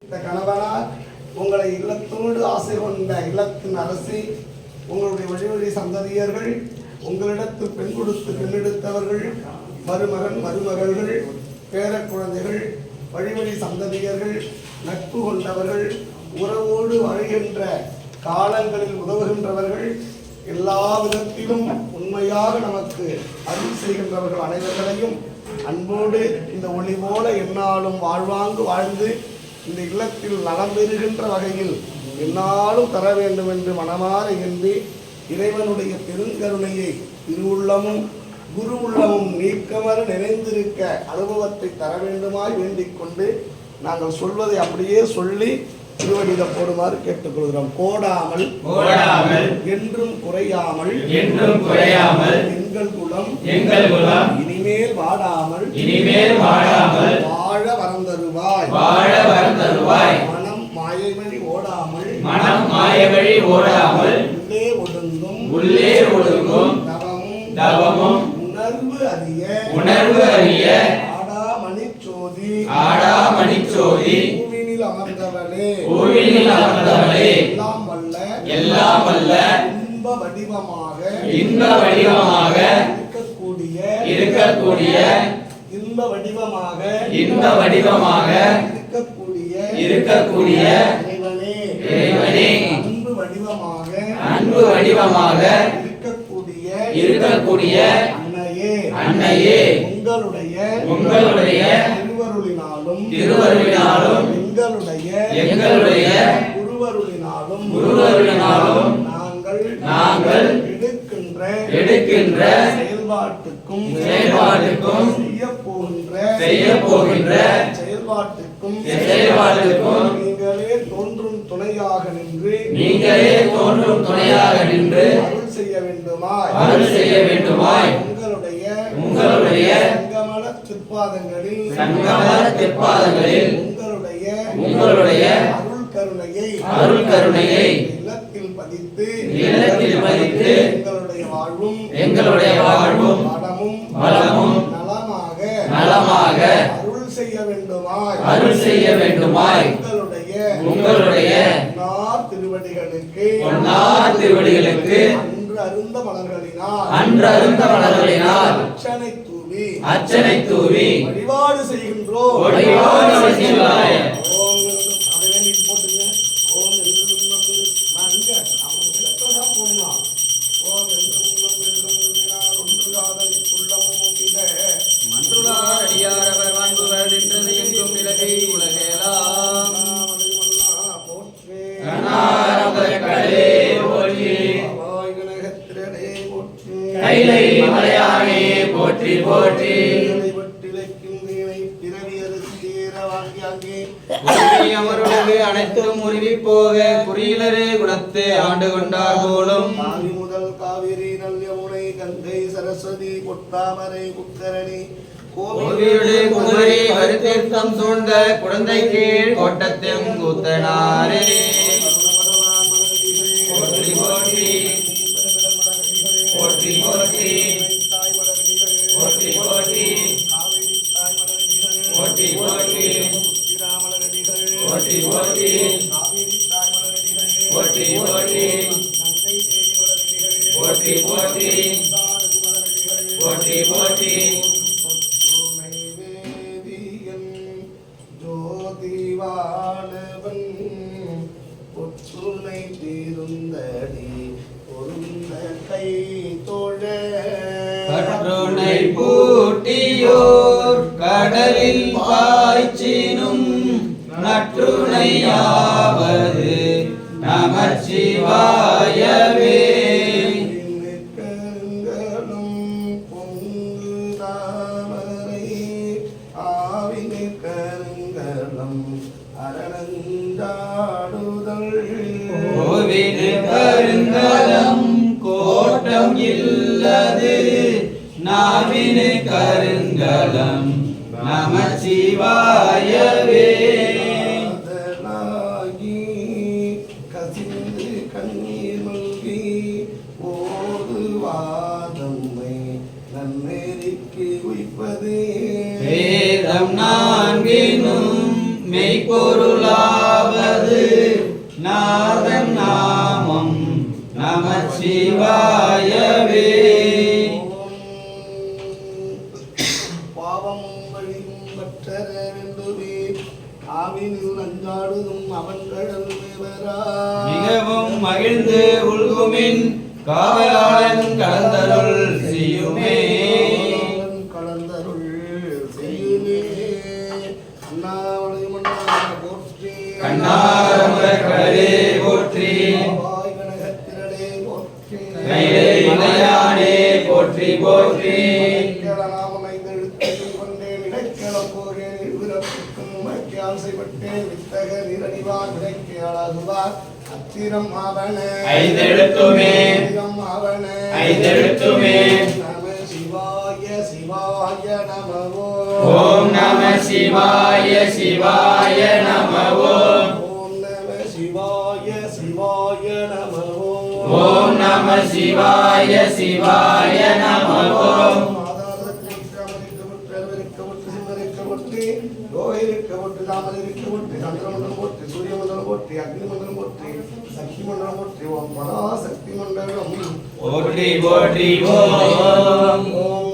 இந்த கணவனார் உங்களை இல்லத்தோடு ஆசை கொண்ட இல்லத்தின் அரசி, உங்களுடைய வழி சந்ததியர்கள், உங்களிடத்து பெண் கொடுத்து பெண்ணெடுத்தவர்கள், மருமகன் மருமகள்கள், பேர குழந்தைகள், வழி சந்ததியர்கள், நட்பு கொண்டவர்கள், உறவோடு வாழ்கின்ற காலங்களில் உதவுகின்றவர்கள், எல்லா விதத்திலும் உண்மையாக நமக்கு அருள் செய்கின்றவர்கள் அனைவர்களையும் அன்போடு இந்த ஒளி போல எந்நாளும் வாழ்வாங்கு வாழ்ந்து இந்த இல்லத்தில் நலம் பெறுகின்ற வகையில் எந்நாளும் தர வேண்டும் என்று மனமாற எண்ணி இறைவனுடைய பெருங்கருணையை திருவுள்ளமும் குரு உள்ளமும் நீக்கமர நிறைந்திருக்க அனுபவத்தை தர வேண்டுமாய் வேண்டிக் கொண்டு நாங்கள் சொல்வதை அப்படியே சொல்லி திருவடியில போடுமாறு கேட்டுக்கொள்கிறோம். கோடாமல் என்றும் குறையாமல் எங்கள் குலம் இனிமேல் வாடாமல் வாழ வரந்தருவாய் மனம் மாயவழி ஓடாமல் உள்ளே ஒடுங்கும் தவமும் உணர்வு அறிய ஆடாமணிச்சோதி ஊழினில் அமர்ந்தவளே எல்லாம் வல்ல இன்ப வடிவமாக இருக்கக்கூடிய இறைவனே, அன்பு வடிவமாக இருக்கக்கூடிய அன்னையே, உங்களுடைய திருவருளினாலும் எங்களுடைய குருவருளினாலும் நாங்கள் எடுக்கின்ற செயல்பாட்டுக்கும் செய்யப் போகின்ற செயல்பாட்டுக்கும் நீங்களே தோன்றும் துணையாக நின்று அருள் செய்ய வேண்டுமாய் உங்களுடைய திருப்பாதங்களில் உங்களுடைய அருள் கருணையை இல்லத்தில் பதித்து எங்களுடைய வாழ்வும் வளமும் நலமாக அருள் செய்ய வேண்டுமாய் உங்களுடைய திருவடிகளுக்கு அன்று அருந்த மலர்களினால் அர்ச்சனை தூவி வழிபாடு செய்கின்றோம். போற்றி போற்றி அனைத்தும் உருவி போக குறியிலரே குணத்தை ஆண்டு கொண்டார் போலும் முதல் காவிரி நல்யமுனை கங்கை சரஸ்வதி கொட்டாமரை புக்கரணி கோவிலுடைய குமரி வருத்தீர்த்தம் சூழ்ந்த குழந்தை கீழ் கோட்டத்தையும் கூத்தனாரே போற்றி போற்றி போற்றி போற்றி போற்றி போற்றி போற்றி போற்றி போற்றி போற்றி போற்றி போற்றி போற்றி போற்றி போற்றி போற்றி ஜோதிவானவன் ஒற்றுமை தீருந்தடி பொருந்த கை தோழ கற்றுணை பூட்டியோர் கடலில் பாய்ச்சினும் நற்றுணையாவது நமச்சிவாயவே கருங்கலும் பொங்கு தாமரை ஆவினு கருங்கலம் அரணஞ்சாடுதல் கோவினு கருங்கலம் கோட்டம் இல்லது நாவினு கருங்கலம் நமச்சிவாயவே கசிந்து கண்ணீர் மல்கி ஓதுவாதம்மை நன்னெறிக்கு உய்ப்பதே வேதம் நான்கினும் மெய்ப்பொருளா சிவாயவே. பாவமும் வழியும் மற்றர வேண்டுமே ஆவினில் நஞ்சாடுதும் அவன் கடல் மிகவும் மகிழ்ந்து உள்குமின் காவலாளன் கலந்தருள் செய்யுமே. கலந்தருள் செய்யுமே. அண்ணாமலை மன்னா போற்றி கண்ணாரமுதற் கடலே போற்றி கனகத்திரளே போற்றி கைலை மலையானே போற்றி போற்றி. அத்திரம் ஆவன ஐந்தெழுத்துமே ஐந்தெழுத்துமே. நம சிவாய சிவாய நமவோ. ஓம் நம சிவாய சிவாய நமவோ. ஓம் நம சிவாய சிவாய நமவோ. ஓம் நம சிவாய சிவாய நமவோ. போற்றி போற்றி ஓம்.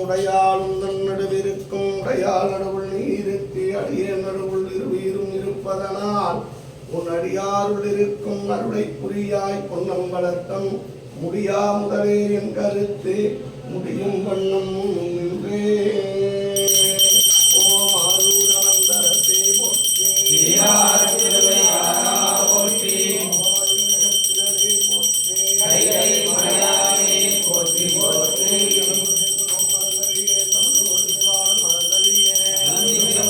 உடையாளும் தன்னடுவிருக்கும் உடையாள் நடுவுள் நீருக்கு அடிய நடுவுள் இருவீரும் இருப்பதனால் உன் அடியாருள் இருக்கும் அருளை புரியாய் பொன்னம் வளர்த்தம் முடியா முதலே என் கருத்து முடியும் வண்ணம் நின்றே. ஓம் ஆரூர மந்தரசே போற்றி போற்றி கைலை மலையானே போற்றி போற்றி.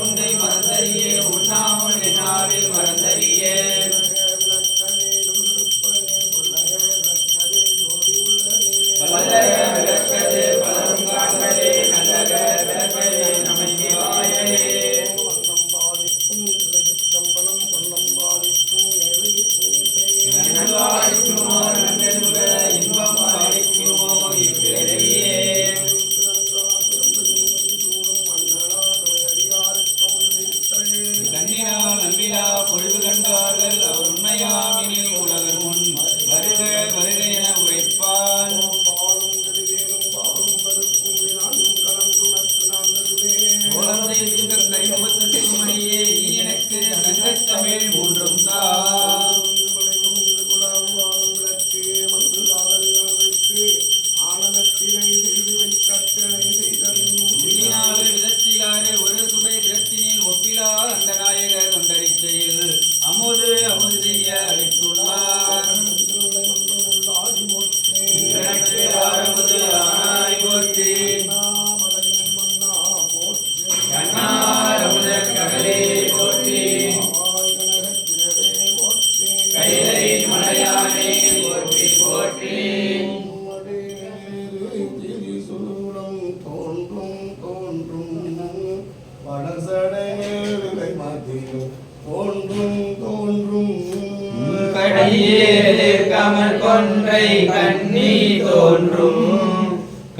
உன்னை மறந்தறியே உண்ணாமல் என்னாவில் மறந்தறியே. வல்லக விளக்கது பலரும் காண்பதே நல்லக விளக்கது நமச்சிவாயவே. நல்வாழ்க்குமோ நன்றென்ப இன்பம் பாலிக்குமோ இவ்விரையே. கண்ணினால் நம்பிலா பொழிவு கண்டார்கள் அவர் உண்மையாமினில் உலகர் முன் வருக வருக என உரைப்பான். கோலம் செய்கின்ற கைமுகத்திற்கு மணியே நீ எனக்கு தங்கத்தமிழ் மூன்றும் தா. முந்தினாலு விதத்திலாறு ஒரு சுபை திரத்தினில் ஒப்பிலா அண்டநாயகர் தொண்டரிச்சையில் அமுது அமுது செய்ய அளித்துள்ளார். எனக்கு ஆரமுது ஆனாய் போற்றி கண்ணாரமுதற் கடலே போற்றி கைலை மலையானே போற்றி போற்றி. கடையேறு கமர் கொன்றை கண்ணி தோன்றும்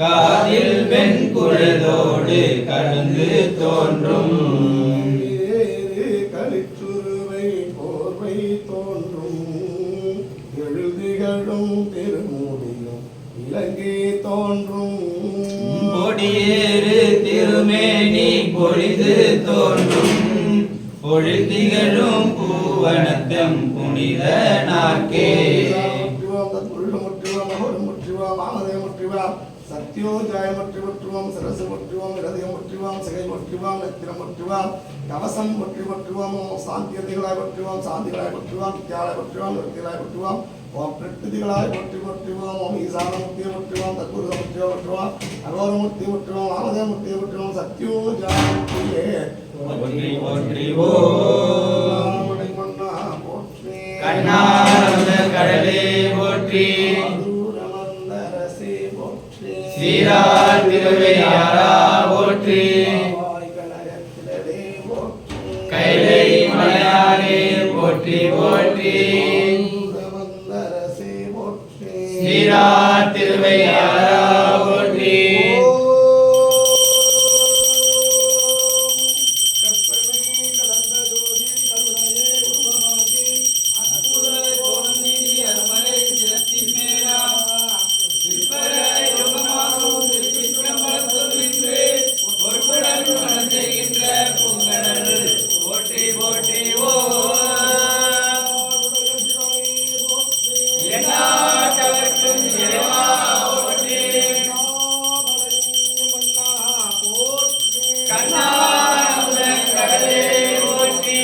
காதில் வெண்குழலோடு கலந்து தோன்றும். களிற்றுருவை போர்வை தோன்றும் எழுதிகளும் திருமூடியும் இலங்கை தோன்றும். பொடியேறு திருமேனி பொழிது தோன்றும் பொழிதிகளும் பூவனத்தம் புனித நாக்கே. சத்யோஜாய முற்றி முற்றுவோம் சிரசு முற்றுவோம் இரதயம் முற்றுவோம் சிகை முற்றுவோம் நெத்திரம் முற்றுவோம் கவசம் முற்றி முற்றுவோம் சாந்தியதிகளாய் முற்றுவோம் சாந்திகளாய் முற்றுவோம் வித்தியாலய முற்றுவோம் நிறுத்திகளாய் முற்றுவோம் ஓம் பிரகிருதிகளாய் முற்றி முற்றுவோம் ஓம் ஈசான முத்திய முற்றுவோம் தத்புருஷ முற்றிய முற்றுவோம் அகோர முத்தி முற்றுவோம் ஆமதே முத்திய முற்றுவோம் சத்யோஜாய முற்றியே போற்றி போற்றி ஓம். மன்னா போற்றி கண்ணாரமுதற் கடலே போற்றி ஆரூரமந்தரசே போற்றி சீரார் திருவையாரா போற்றி கைலை மலையானே போற்றி போற்றி சீரார் திருவையாரா போற்றி. போற்றி ஓம் எந்நாட்டவர்க்கும் இறைவா போற்றி கண்ணானந்த கடலே போற்றி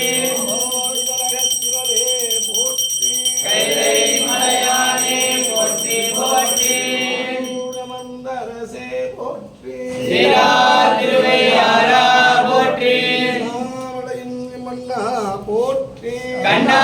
கைலை மலையானே போற்றி போற்றி சீரா திருவையாரா போற்றி போற்றி கண்ணா